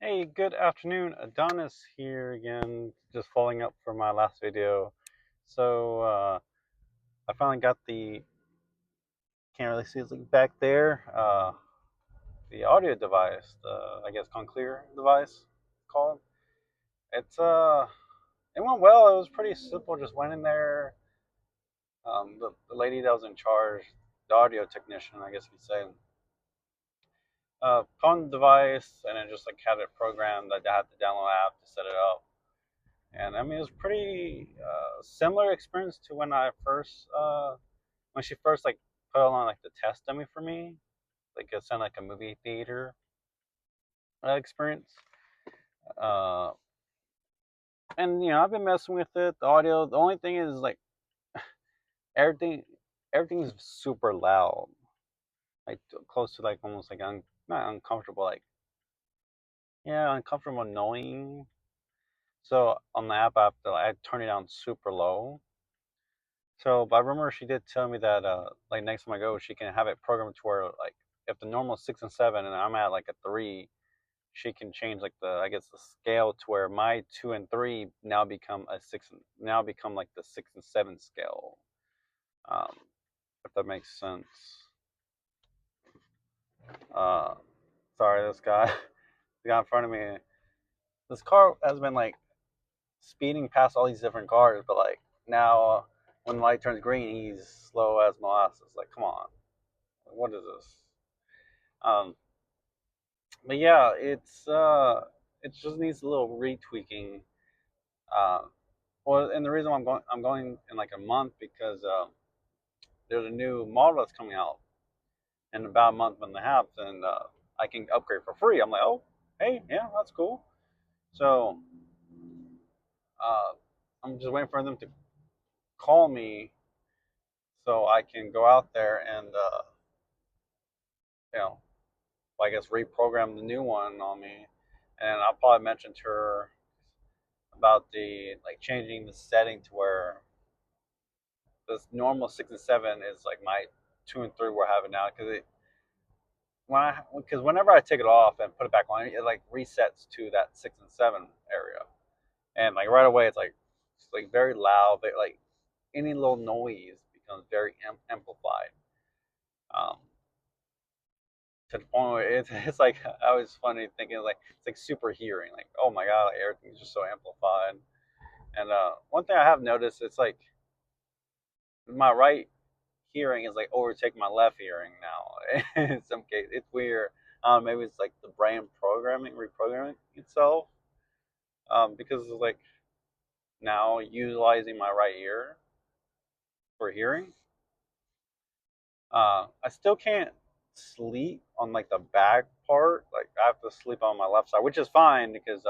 Hey, good afternoon. Adonis here again, just following up from my last video. So, I finally got can't really see it's like back there, the audio device, I guess cochlear device, it's called. It's, it went well. It was pretty simple. Just went in there. The lady that was in charge, the audio technician, I guess you'd say, found the device and then just like had it programmed. I had to download an app to set it up. And I mean, it was pretty similar experience to when she first like put on like the test dummy for me, like it sounded like a movie theater experience. Uh, and I've been messing with it, the audio. The only thing is like everything, everything's super loud, like close to like almost like not uncomfortable, like yeah, uncomfortable, annoying. So on the app, I turn it down super low. So, but I remember she did tell me that like next time I go, she can have it programmed to where like if the normal is 6 and 7 and I'm at like a 3, she can change like I guess the scale to where my 2 and 3 now become a 6 now become like the 6 and 7 scale. Um, if that makes sense. Uh, sorry, this guy, the guy in front of me. This car has been like speeding past all these different cars, but like now when the light turns green, he's slow as molasses. Like, come on, what is this? Um, but yeah, it just needs a little retweaking. Uh, well, and the reason why I'm going in like a month because there's a new model that's coming out in about a month and a half, and I can upgrade for free. I'm like, oh, hey, yeah, that's cool. So uh, I'm just waiting for them to call me so I can go out there and you know, I guess reprogram the new one on me, and I'll probably mention to her about the like changing the setting to where this normal 6 and 7 is like my 2 and 3 we're having now because whenever I take it off and put it back on, it like resets to that 6 and 7 area, and like right away it's like very loud, like any little noise becomes very amplified. Um, to the point where it's like I was funny thinking like it's like super hearing, like oh my god, like everything's just so amplified. And one thing I have noticed, it's like my right hearing is like overtaking my left hearing now. In some case, it's weird. Maybe it's like the brain reprogramming itself. Because it's like now utilizing my right ear for hearing. I still can't sleep on like the back part. Like I have to sleep on my left side, which is fine because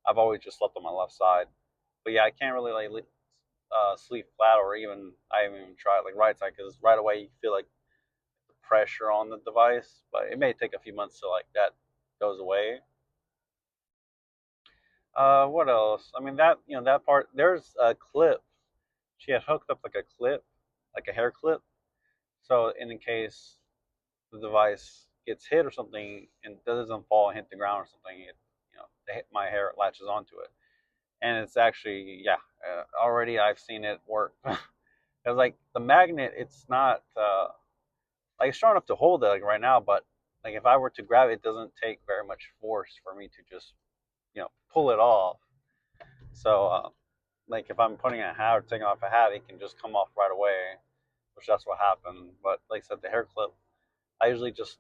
I've always just slept on my left side. But yeah, I can't really like sleep flat or even I haven't even tried like right side because right away you feel like pressure on the device, but it may take a few months to like that goes away. What else? I mean that that part. There's a clip. She had hooked up like a clip, like a hair clip. So in case the device gets hit or something and doesn't fall and hit the ground or something, my hair latches onto it. And it's actually already I've seen it work. Because like the magnet, it's not like it's strong enough to hold it like right now, but like if I were to grab it, it doesn't take very much force for me to just pull it off. So like if I'm putting a hat or taking off a hat, it can just come off right away, which that's what happened. But like I said, the hair clip, I usually just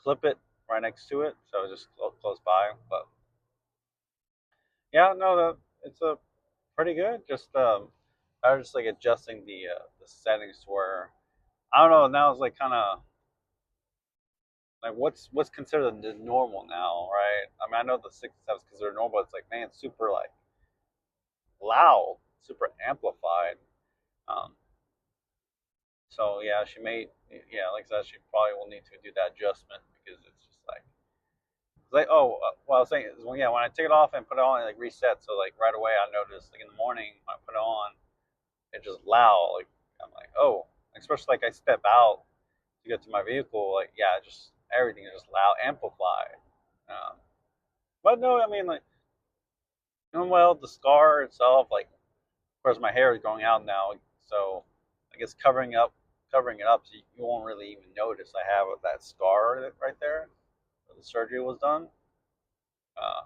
clip it right next to it, so it's just close by. But yeah, no, it's a pretty good. Just I was just like adjusting the settings to where I don't know. Now it's like kind of like what's considered the normal now, right? I mean, I know the 6 and 7 is considered normal. It's like man, it's super like loud, super amplified. Um, so yeah, like I said, she probably will need to do that adjustment because it's like oh, well, I was saying is when I take it off and put it on, it like resets. So like right away, I noticed like in the morning when I put it on, it's just loud. Like I'm like oh, especially like I step out to get to my vehicle, like yeah, just everything is just loud, amplified. Um, But no, I mean like, well, the scar itself, like, of course, my hair is growing out now, so I guess covering it up, so you won't really even notice I have that scar right there where the surgery was done. Uh,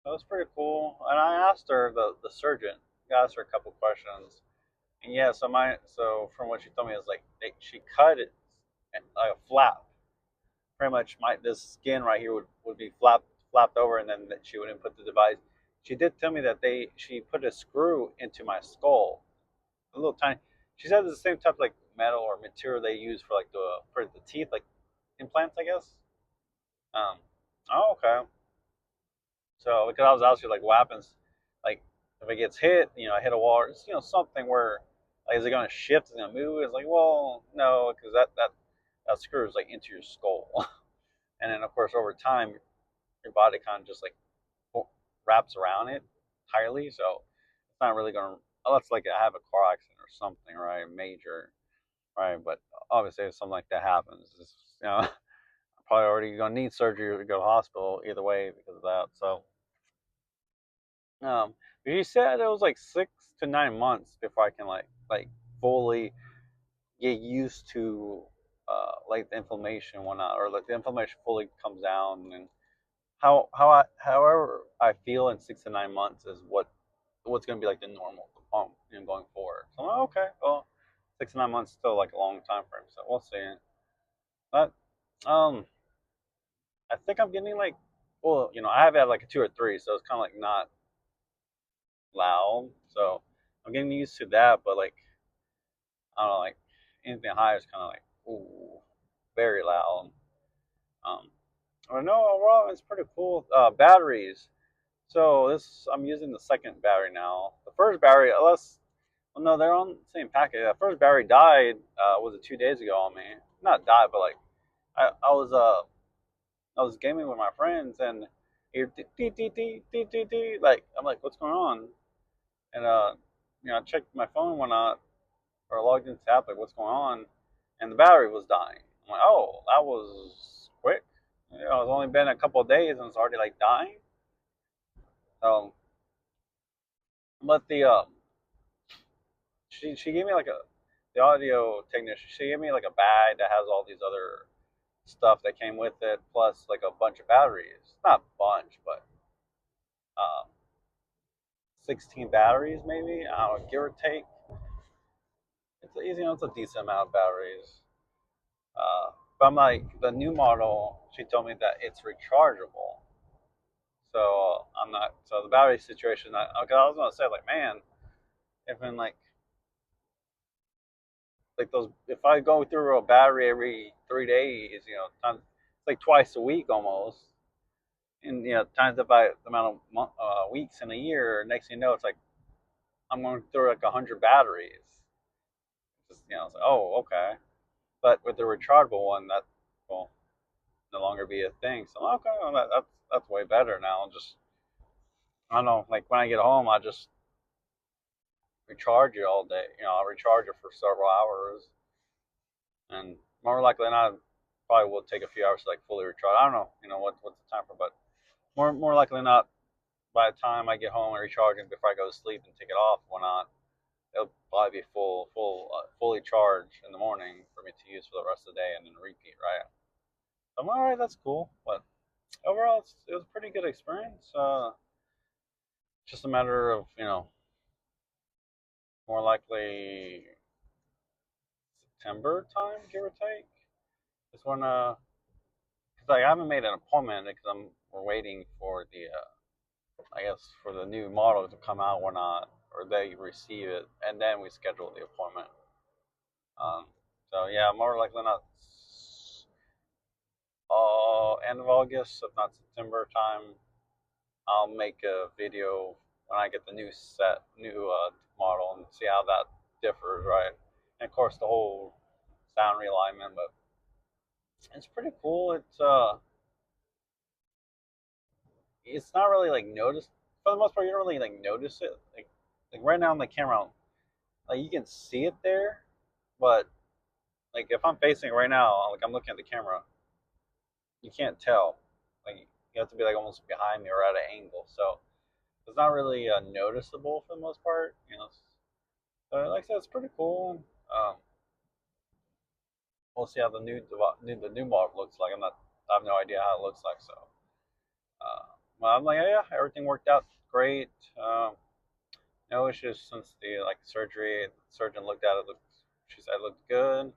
that was pretty cool. And I asked her, the surgeon, I asked her a couple questions. And yeah, so from what she told me, it was like she cut it like a flap. Pretty much this skin right here would be flapped over, and then she would input the device. She did tell me that she put a screw into my skull, a little tiny. She said it's the same type of like metal or material they use for like the teeth, like implants, I guess. Um, oh, okay. So because I was asking like what happens, like if it gets hit, I hit a wall, or it's something where like is it gonna shift, is it gonna move? It's like, well, no, because that screws like into your skull, and then of course over time your body kind of just like wraps around it entirely, so it's not really gonna unless like I have a car accident or something, right, major, right? But obviously if something like that happens, it's, probably already gonna need surgery or go to the hospital either way because of that. So Um, you said it was like 6 to 9 months before I can like fully get used to like the inflammation and whatnot, or like the inflammation fully comes down, and however I feel in 6 to 9 months is what's going to be like the normal going forward. So I'm like, okay, well, 6 to 9 months is still like a long time frame, so we'll see. But um, I think I'm getting like, well, I have had like a 2 or 3, so it's kind of like not loud. So I'm getting used to that, but like I don't know, like anything higher is kind of like ooh, very loud. Um, I know overall it's pretty cool. Batteries. So I'm using the second battery now. The first battery, unless well, no, they're on the same package. The first battery died. Was it 2 days ago on me? Not died, but like I was gaming with my friends and here like I'm like what's going on? And I checked my phone and whatnot, or logged into the app, like what's going on, and the battery was dying. I'm like, oh, that was quick. It's only been a couple of days and it's already like dying. Um, but she gave me like the audio technician. She gave me like a bag that has all these other stuff that came with it, plus like a bunch of batteries. Not a bunch, but 16 batteries maybe. I don't know, give or take. It's easy. It's a decent amount of batteries. But I'm like the new model. She told me that it's rechargeable. So I'm not. So the battery situation. Okay, I was gonna say like, man, if in like those, if I go through a battery every 3 days, times it's like twice a week almost, and times it by the amount of weeks in a year. Next thing you know, it's like I'm going through like 100 batteries. Just it's like, oh, okay. But with the rechargeable one, that will no longer be a thing. So okay, well, that's way better now. Just I don't know, like when I get home, I just recharge it all day. I'll recharge it for several hours, and more likely than not, probably will take a few hours to like fully recharge. I don't know, what's the time for, but more likely than not, by the time I get home and recharge it before I go to sleep and take it off, why not? It'll probably be fully charged in the morning for me to use for the rest of the day and then repeat. Right? So I'm all right. That's cool, but overall, it was a pretty good experience. Just a matter of more likely September time, give or take. Just wanna, cause like, I haven't made an appointment because we're waiting for I guess for the new model to come out or not, or they receive it, and then we schedule the appointment. Um, so yeah, more likely not. End of August, if not September time, I'll make a video when I get the new model, and see how that differs, right? And of course, the whole sound realignment, but it's pretty cool. It's not really like noticed for the most part. You don't really like notice it. Like right now on the camera, like you can see it there, but like if I'm facing it right now, like I'm looking at the camera, you can't tell. Like you you have to be like almost behind me or at an angle. So it's not really noticeable for the most part. So like I said, it's pretty cool. Um, we'll see how the new model looks like. I have no idea how it looks like. So, uh, well, I'm like, yeah, everything worked out great. No issues since the like surgery. The surgeon looked at it. She said it looked good.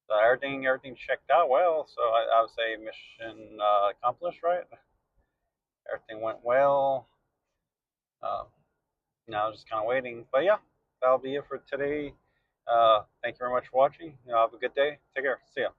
So everything checked out well. So I would say mission accomplished, right? Everything went well. Um, Now just kind of waiting. But yeah, that'll be it for today. Thank you very much for watching. Have a good day. Take care. See ya.